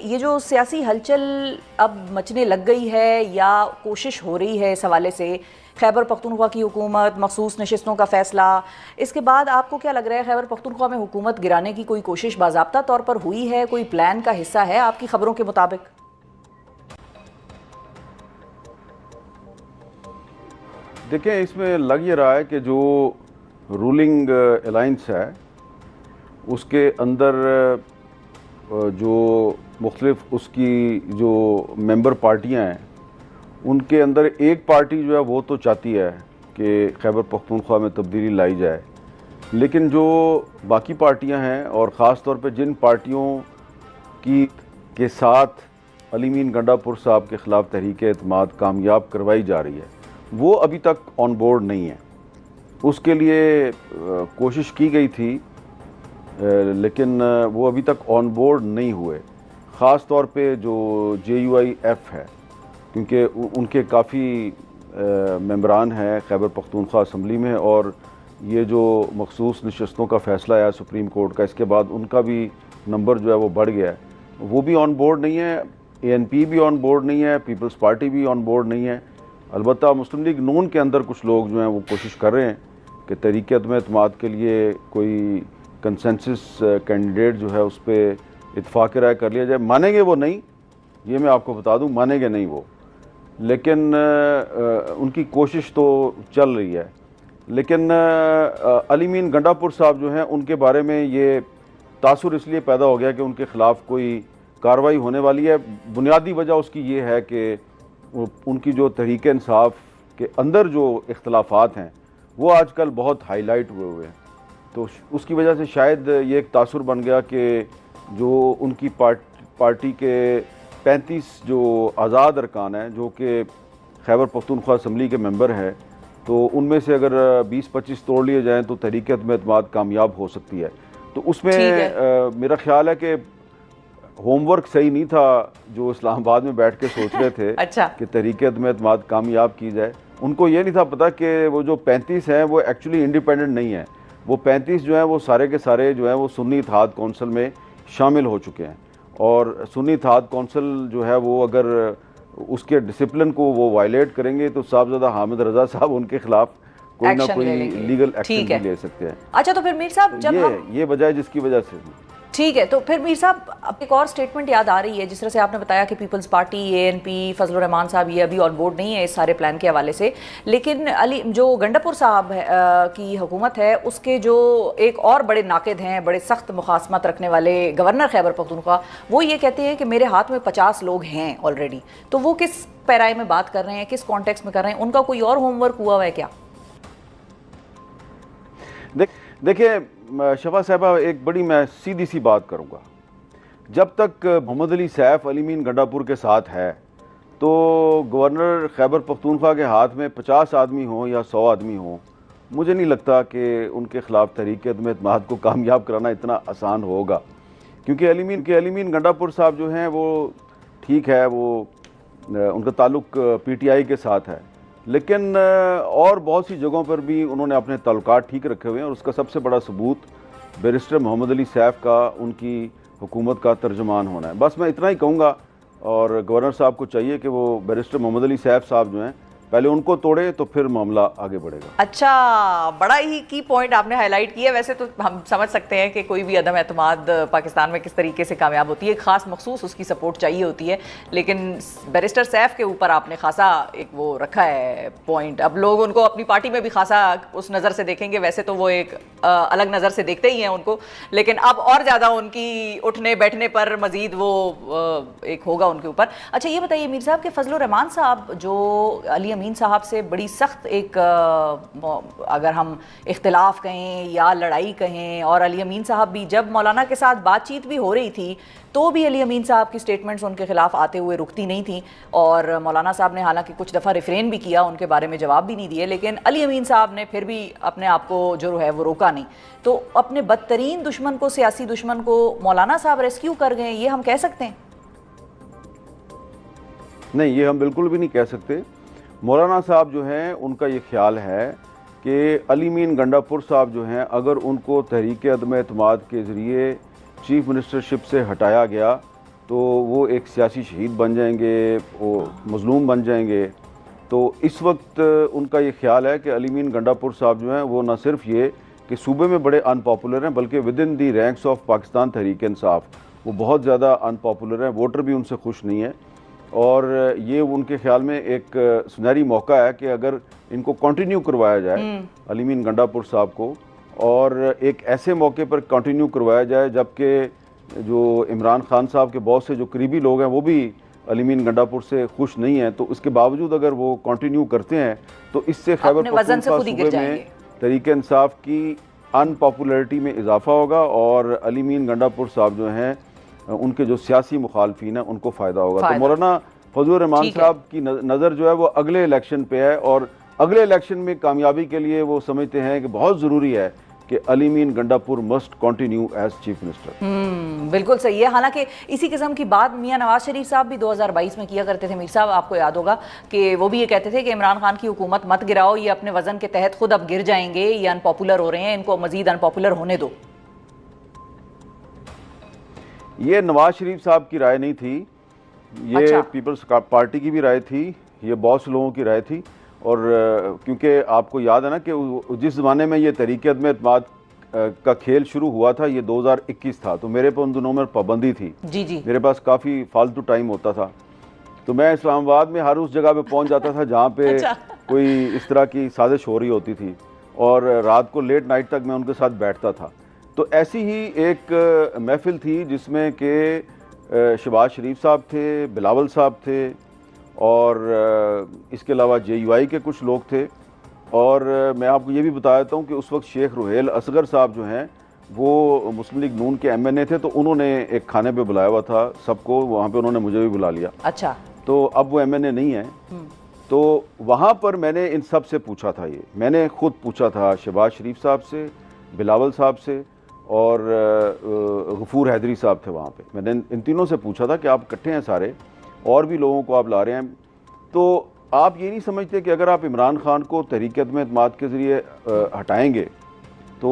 ये जो सियासी हलचल अब मचने लग गई है या कोशिश हो रही है इस हवाले से, खैबर पख्तूनख्वा की हुकूमत, मखसूस नशिस्तों का फैसला, इसके बाद आपको क्या लग रहा है खैबर पख्तूनख्वा में हुकूमत गिराने की कोई कोशिश बाज़ाब्ता तौर पर हुई है, कोई प्लान का हिस्सा है आपकी खबरों के मुताबिक? देखें, इसमें लग ये रहा है कि जो रूलिंग अलाइंस है उसके अंदर जो मुख्तलिफ उसकी जो मेंबर पार्टियां हैं उनके अंदर एक पार्टी जो है वो तो चाहती है कि खैबर पख्तूनख्वा में तब्दीली लाई जाए, लेकिन जो बाकी पार्टियां हैं और ख़ास तौर पे जिन पार्टियों की के साथ अली मीन गंडापुर साहब के ख़िलाफ़ तहरीक एतमाद कामयाब करवाई जा रही है वो अभी तक ऑन बोर्ड नहीं है। उसके लिए कोशिश की गई थी लेकिन वो अभी तक ऑन बोर्ड नहीं हुए। ख़ास तौर पे जो JUIF है, क्योंकि उनके काफ़ी मेंबरान हैं खैबर पख्तूनख्वा असम्बली में, और ये जो मखसूस नशस्तों का फ़ैसला आया सुप्रीम कोर्ट का, इसके बाद उनका भी नंबर जो है वो बढ़ गया है, वो भी ऑन बोर्ड नहीं है। ANP भी ऑन बोर्ड नहीं है, पीपल्स पार्टी भी ऑन बोर्ड नहीं है। अलबत्ता मुस्लिम लीग नून के अंदर कुछ लोग जो हैं वो कोशिश कर रहे हैं कि तहरीक अदम-ए-एतमाद के लिए कोई कंसेंसस कैंडिडेट जो है उस पर इत्फाक़ राय कर लिया जाए। मानेंगे वो नहीं, ये मैं आपको बता दूं, मानेंगे नहीं वो, लेकिन उनकी कोशिश तो चल रही है। लेकिन अली मीन गंडापुर साहब जो हैं उनके बारे में ये तासुर इसलिए पैदा हो गया कि उनके ख़िलाफ़ कोई कार्रवाई होने वाली है। बुनियादी वजह उसकी ये है कि उनकी जो तहरीक इंसाफ के अंदर जो इख्तलाफात हैं वो आजकल बहुत हाईलाइट हुए हैं, तो उसकी वजह से शायद ये एक तासुर बन गया कि जो उनकी पार्टी के 35 जो आज़ाद अरकान हैं जो कि खैबर पख्तूनख्वा असम्बली के मेंबर हैं, तो उनमें से अगर 20-25 तोड़ लिए जाएँ तो तहरीक अदम-ए-एतमाद कामयाब हो सकती है। तो उसमें मेरा ख्याल है कि होमवर्क सही नहीं था जो इस्लामाबाद में बैठ के सोच रहे थे अच्छा। कि तहरीक अदम-ए-एतमाद कामयाब की जाए। उनको ये नहीं था पता कि वो जो 35 हैं वो एक्चुअली इंडिपेंडेंट नहीं है। वो 35 जो हैं वो सारे के सारे जो हैं वो सुन्नी इत्तेहाद कौंसिल में शामिल हो चुके हैं, और सुन्नी इत्तेहाद कौंसिल जो है वो अगर उसके डिसिप्लिन को वो वायलेट करेंगे तो साहबजादा हामिद रज़ा साहब उनके खिलाफ कोई ना कोई लीगल एक्शन भी ले सकते हैं। अच्छा, तो फिर मीर साहब जब ये वजह है जिसकी वजह से ठीक है, तो फिर मीर साहब अब एक और स्टेटमेंट याद आ रही है, जिस तरह से आपने बताया कि peoples party, ANP, Fazlur Rehman साहब ये अभी ऑन बोर्ड नहीं है इस सारे प्लान के हवाले से, लेकिन अली जो गंडापुर साहब की हुकूमत है उसके जो एक और बड़े नाकिद हैं, बड़े सख्त मुखासमत रखने वाले गवर्नर खैबर पख्तूनख्वा, वो ये कहते हैं कि मेरे हाथ में 50 लोग हैं ऑलरेडी। तो वो किस पैराए में बात कर रहे हैं, किस कॉन्टेक्स्ट में कर रहे हैं, उनका कोई और होमवर्क हुआ है क्या? देखिए शफा साहबा, एक बड़ी मैं सीधी सी बात करूंगा, जब तक मोहम्मद अली सैफ अली मीन गंडापुर के साथ है तो गवर्नर खैबर पख्तूनख्वा के हाथ में 50 आदमी हों या 100 आदमी हों, मुझे नहीं लगता कि उनके ख़िलाफ़ तहरीक अदम-ए-एतमाद को कामयाब कराना इतना आसान होगा। क्योंकि अली मीन गंडापुर साहब जो हैं वो ठीक है, वो उनका ताल्लुक़ PTI के साथ है, लेकिन और बहुत सी जगहों पर भी उन्होंने अपने ताल्लुकात ठीक रखे हुए हैं, और उसका सबसे बड़ा सबूत बैरिस्टर मोहम्मद अली सैफ का उनकी हुकूमत का तर्जुमान होना है। बस मैं इतना ही कहूँगा, और गवर्नर साहब को चाहिए कि वो बैरिस्टर मोहम्मद अली सैफ साहब जो हैं पहले उनको तोड़े तो फिर मामला आगे बढ़ेगा। अच्छा, बड़ा ही की पॉइंट आपने हाईलाइट किया। वैसे तो हम समझ सकते हैं कि कोई भी अदम एतमाद पाकिस्तान में किस तरीके से कामयाब होती है, खास मखसूस उसकी सपोर्ट चाहिए होती है, लेकिन बैरिस्टर सैफ के ऊपर आपने खासा एक वो रखा है पॉइंट। अब लोग उनको अपनी पार्टी में भी खासा उस नज़र से देखेंगे, वैसे तो वो एक अलग नज़र से देखते ही हैं उनको, लेकिन अब और ज़्यादा उनकी उठने बैठने पर मज़ीद वो एक होगा उनके ऊपर। अच्छा, ये बताइए मीर साहब के फजलुर रहमान साहब जो अली अमीन साहब से बड़ी सख्त एक अगर हम इख्तिलाफ कहें या लड़ाई कहें, और अली अमीन साहब भी जब मौलाना के साथ बातचीत भी हो रही थी तो भी अली अमीन साहब की स्टेटमेंट्स उनके खिलाफ आते हुए रुकती नहीं थी, और मौलाना साहब ने हालांकि कुछ दफ़ा रिफ्रेन भी किया, उनके बारे में जवाब भी नहीं दिए, लेकिन अली अमीन साहब ने फिर भी अपने आप को जो है वो रोका नहीं। तो अपने बदतरीन दुश्मन को, सियासी दुश्मन को मौलाना साहब रेस्क्यू कर गए, ये हम कह सकते हैं? नहीं, ये हम बिल्कुल भी नहीं कह सकते। मौलाना साहब जो हैं उनका ये ख्याल है कि अली मीन गंडापुर साहब जो हैं अगर उनको तहरीक अदम-ए-एतमाद के ज़रिए चीफ मिनिस्टरशिप से हटाया गया तो वो एक सियासी शहीद बन जाएंगे, वो मजलूम बन जाएंगे। तो इस वक्त उनका ये ख्याल है कि अली मीन गंडापुर साहब जो हैं वो न सिर्फ ये कि सूबे में बड़े अनपॉपुलर हैं, बल्कि within the ranks of Pakistan Tehreek Insaf वो बहुत ज़्यादा अनपॉपुलर हैं, वोटर भी उनसे खुश नहीं है। और ये उनके ख्याल में एक सुनहरी मौका है कि अगर इनको कंटिन्यू करवाया जाए अली मीन गंडापुर साहब को, और एक ऐसे मौके पर कंटिन्यू करवाया जाए जबकि जो इमरान खान साहब के बहुत से जो करीबी लोग हैं वो भी अली मीन गंडापुर से खुश नहीं हैं, तो उसके बावजूद अगर वो कंटिन्यू करते हैं तो इससे खैबर पख्तूनख्वा सूबे में तहरीक इंसाफ की अनपॉपुलरिटी में इजाफा होगा और अली मीन गंडापुर साहब जो हैं उनके जो सियासी मुखालफीन हैं उनको फ़ायदा होगा। तो मौलाना फजलुर रहमान साहब की नज़र जो है वो अगले इलेक्शन पे है, और अगले इलेक्शन में कामयाबी के लिए वो समझते हैं कि बहुत ज़रूरी है कि Ali Amin Gandapur must continue as chief minister. बिल्कुल सही है। हालांकि इसी किस्म की बात मियां नवाज शरीफ साहब भी 2022 में किया करते थे। मीर साहब, आपको याद होगा कि वो भी ये कहते थे कि इमरान खान की हुकूमत मत गिराओ, ये अपने वजन के तहत खुद अब गिर जाएंगे, ये अनपॉपुलर हो रहे हैं, इनको मजीद अनपॉपुलर होने दो। ये नवाज शरीफ साहब की राय नहीं थी, ये पीपल्स पार्टी की भी राय थी, ये बहुत से लोगों की राय थी। और क्योंकि आपको याद है ना कि जिस ज़माने में ये तहरीक अदम एतमाद का खेल शुरू हुआ था ये 2021 था, तो मेरे पर उन दिनों में पाबंदी थी। जी जी। मेरे पास काफ़ी फालतू टाइम होता था, तो मैं इस्लामाबाद में हर उस जगह पे पहुंच जाता था जहाँ पे कोई इस तरह की साजिश हो रही होती थी, और रात को लेट नाइट तक मैं उनके साथ बैठता था। तो ऐसी ही एक महफिल थी जिसमें कि शहबाज शरीफ साहब थे, बिलावल साहब थे, और इसके अलावा JUI के कुछ लोग थे। और मैं आपको ये भी बता देता हूँ कि उस वक्त शेख रुहेल असगर साहब जो हैं वो मुस्लिम लीग नून के MNA थे, तो उन्होंने एक खाने पे बुलाया हुआ था सबको, वहाँ पे उन्होंने मुझे भी बुला लिया। अच्छा। तो अब वो MNA नहीं है, तो वहाँ पर मैंने इन सब से पूछा था, ये मैंने खुद पूछा था शहबाज शरीफ साहब से, बिलावल साहब से, और गफूर हैदरी साहब थे वहाँ पे। मैंने इन तीनों से पूछा था कि आप इकट्ठे हैं सारे, और भी लोगों को आप ला रहे हैं, तो आप ये नहीं समझते कि अगर आप इमरान खान को तहरीक अदम एतमाद के ज़रिए हटाएंगे तो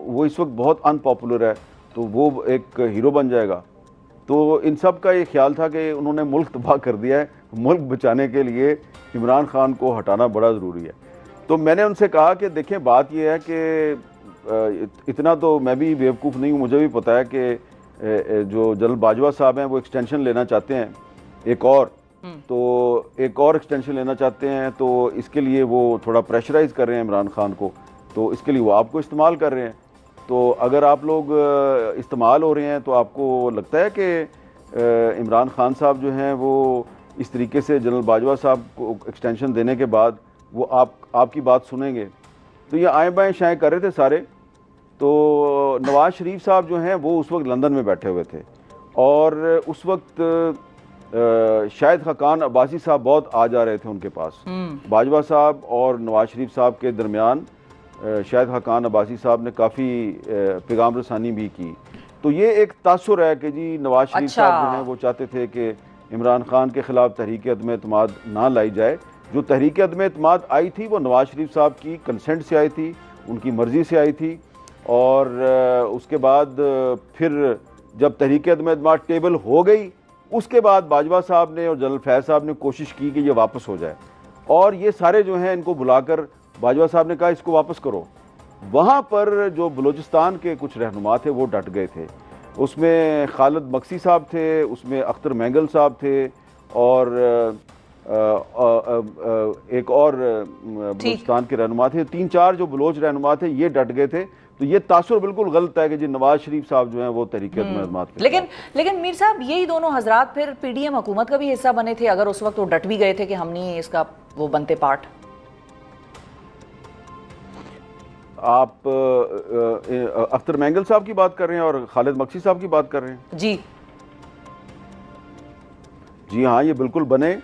वो इस वक्त बहुत अनपॉपुलर है, तो वो एक हीरो बन जाएगा। तो इन सब का ये ख्याल था कि उन्होंने मुल्क तबाह कर दिया है, मुल्क बचाने के लिए इमरान खान को हटाना बड़ा ज़रूरी है। तो मैंने उनसे कहा कि देखें, बात यह है कि इतना तो मैं भी बेवकूफ़ नहीं हूँ, मुझे भी पता है कि जो जनरल बाजवा साहब हैं वो एक्सटेंशन लेना चाहते हैं एक और, तो एक और एक्सटेंशन लेना चाहते हैं, तो इसके लिए वो थोड़ा प्रेशराइज़ कर रहे हैं इमरान खान को, तो इसके लिए वो आपको इस्तेमाल कर रहे हैं। तो अगर आप लोग इस्तेमाल हो रहे हैं तो आपको लगता है कि इमरान खान साहब जो हैं वो इस तरीके से जनरल बाजवा साहब को एक्सटेंशन देने के बाद वो आपकी बात सुनेंगे? तो ये आए बाएँ शाएँ कर रहे थे सारे। तो नवाज शरीफ साहब जो हैं वो उस वक्त लंदन में बैठे हुए थे, और उस वक्त शाहिद खाकान अब्बासी साहब बहुत आ जा रहे थे उनके पास। बाजवा साहब और नवाज शरीफ साहब के दरमियान शाहिद खाकान अब्बासी साहब ने काफ़ी पैगाम रसानी भी की। तो ये एक तासुर है कि जी नवाज शरीफ साहब जो हैं वो चाहते थे कि इमरान खान के ख़िलाफ़ तहरीक अदम एतमाद ना लाई जाए। जो तहरीक अदम एतमाद आई थी वो नवाज शरीफ साहब की कंसेंट से आई थी, उनकी मर्ज़ी से आई थी, और उसके बाद फिर जब तहरीक अदम एतमाद टेबल हो गई उसके बाद बाजवा साहब ने और जनरल फैज़ साहब ने कोशिश की कि ये वापस हो जाए, और ये सारे जो हैं इनको बुलाकर बाजवा साहब ने कहा इसको वापस करो। वहाँ पर जो बलूचिस्तान के कुछ रहनुमा थे वो डट गए थे, उसमें खालिद मक्सी साहब थे, उसमें अख्तर मैंगल साहब थे, और एक और बलूचिस्तान के रहनुमा थे। 3-4 जो बलोच रहनुमा थे ये डट गए थे। तो ये तासुर बिल्कुल गलत है कि जी नवाज शरीफ साहब जो हैं वो तहरीक अदम एतमाद के। लेकिन मीर साहब यही दोनों हजरात फिर PDM हुकूमत का भी हिस्सा बने थे, अगर उस वक्त वो डट भी गए थे कि हम नहीं इसका वो बनते पार्ट। आप अख्तर मैंगल साहब की बात कर रहे हैं और खालिद मक्सी साहब की बात कर रहे हैं? जी हाँ, ये बिल्कुल बने।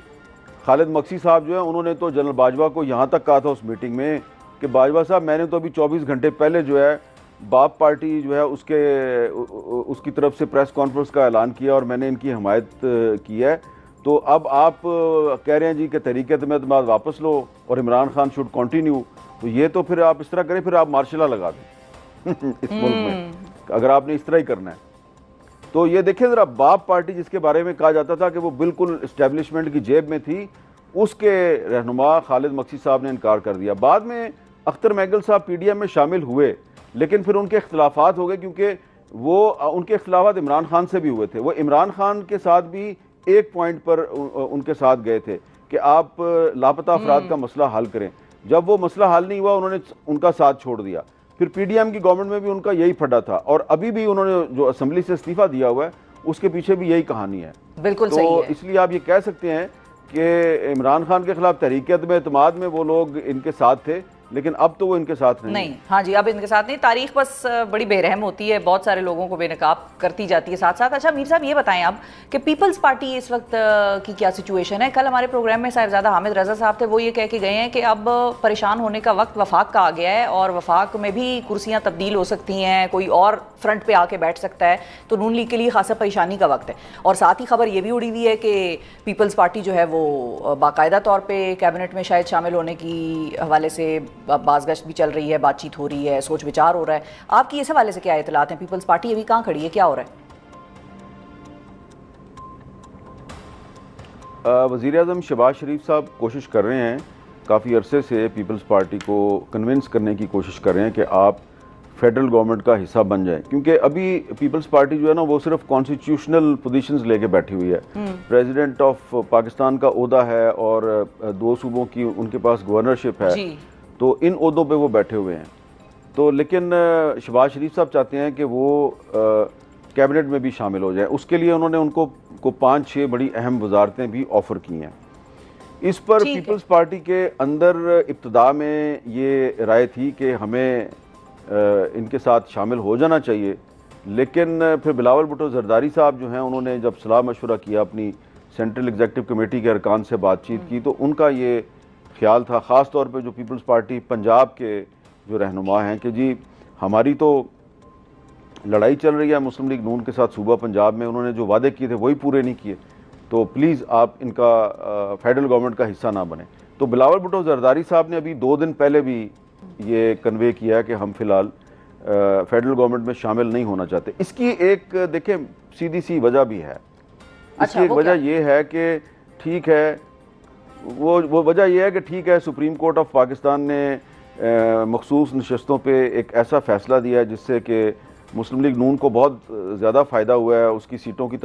खालिद मक्सी साहब जो है उन्होंने तो जनरल बाजवा को यहाँ तक कहा था उस मीटिंग में कि बाजवा साहब मैंने तो अभी 24 घंटे पहले जो है बाप पार्टी जो है उसकी तरफ से प्रेस कॉन्फ्रेंस का ऐलान किया और मैंने इनकी हमायत की है। तो अब आप कह रहे हैं जी कि तहरीक अदम एतमाद वापस लो और इमरान खान शुड कंटिन्यू, तो ये तो फिर आप इस तरह करें, फिर आप मार्शल लॉ लगा दें इस मुल्क में, अगर आपने इस तरह ही करना है। तो ये देखिए ज़रा, बाप पार्टी जिसके बारे में कहा जाता था कि वो बिल्कुल इस्टेब्लिशमेंट की जेब में थी, उसके रहनुमा खालिद मक्सी साहब ने इनकार कर दिया। बाद में अख्तर महगल साहब पीडीएम में शामिल हुए, लेकिन फिर उनके इख्तलाफात हो गए, क्योंकि वो उनके इख्तलाफात इमरान खान से भी हुए थे। वो इमरान खान के साथ भी एक पॉइंट पर उनके साथ गए थे कि आप लापता अफराद का मसला हल करें। जब वो मसला हल नहीं हुआ, उन्होंने उनका साथ छोड़ दिया। फिर पीडीएम की गवर्नमेंट में भी उनका यही फड्डा था, और अभी भी उन्होंने जो असेंबली से इस्तीफा दिया हुआ है उसके पीछे भी यही कहानी है। बिल्कुल तो सही है। इसलिए आप ये कह सकते हैं कि इमरान खान के खिलाफ तहरीक-ए-एतमाद में वो लोग इनके साथ थे, लेकिन अब तो वो इनके साथ नहीं। हाँ जी, अब इनके साथ नहीं। तारीख बस बड़ी बेरहम होती है, बहुत सारे लोगों को बेनकाब करती जाती है साथ साथ। अच्छा मीर साहब, ये बताएं आप कि पीपल्स पार्टी इस वक्त की क्या सिचुएशन है? कल हमारे प्रोग्राम में साहिबजादा हामिद रजा साहब थे, वो ये कह के गए हैं कि अब परेशान होने का वक्त वफाक का आ गया है और वफाक में भी कुर्सियाँ तब्दील हो सकती हैं, कोई और फ्रंट पे आके बैठ सकता है, तो नून लीग के लिए खासा परेशानी का वक्त है। और साथ ही खबर ये भी उड़ी हुई है कि पीपल्स पार्टी जो है वो बाकायदा तौर पर कैबिनेट में शायद शामिल होने की हवाले से बाज़गश्त भी चल रही है, बातचीत हो रही है, सोच विचार हो रहा है। आपकी इस हवाले से क्या इतलात हैं? पीपल्स पार्टी अभी कहाँ खड़ी है, क्या हो रहा है? वज़ीर आज़म शहबाज शरीफ साहब कोशिश कर रहे हैं, काफ़ी अरसे से पीपल्स पार्टी को कन्विंस करने की कोशिश कर रहे हैं कि आप फेडरल गवर्नमेंट का हिस्सा बन जाएं, क्योंकि अभी पीपल्स पार्टी जो है ना वो सिर्फ कॉन्स्टिट्यूशनल पोजीशंस लेके बैठी हुई है। प्रेसिडेंट ऑफ पाकिस्तान का ओहदा है और 2 सूबों की उनके पास गवर्नरशिप है, तो इन ओहदों पे वो बैठे हुए हैं। तो लेकिन शहबाज शरीफ साहब चाहते हैं कि वो कैबिनेट में भी शामिल हो जाए। उसके लिए उन्होंने उनको 5-6 बड़ी अहम वजारतें भी ऑफ़र की हैं। इस पर पीपल्स पार्टी के अंदर इब्तिदा में ये राय थी कि हमें इनके साथ शामिल हो जाना चाहिए, लेकिन फिर बिलावल भुट्टो जरदारी साहब जो हैं, उन्होंने जब सलाह मशवरा किया, अपनी सेंट्रल एग्जीक्यूटिव कमेटी के अरकान से बातचीत की, तो उनका ये ख्याल था, ख़ास तौर पे जो पीपल्स पार्टी पंजाब के जो रहनुमा हैं, कि जी हमारी तो लड़ाई चल रही है मुस्लिम लीग नून के साथ सूबा पंजाब में, उन्होंने जो वादे किए थे वही पूरे नहीं किए, तो प्लीज़ आप इनका फेडरल गवर्नमेंट का हिस्सा ना बने। तो बिलावल भुट्टो जरदारी साहब ने अभी 2 दिन पहले भी ये कन्वे किया कि हम फिलहाल फेडरल गवर्नमेंट में शामिल नहीं होना चाहते। इसकी एक देखें सीधी सी वजह भी है। इसकी एक वजह यह है कि ठीक है, वो वजह यह है कि ठीक है, सुप्रीम कोर्ट ऑफ पाकिस्तान ने मखसूस नशस्तों पे एक ऐसा फ़ैसला दिया है जिससे कि मुस्लिम लीग नून को बहुत ज़्यादा फ़ायदा हुआ है, उसकी सीटों की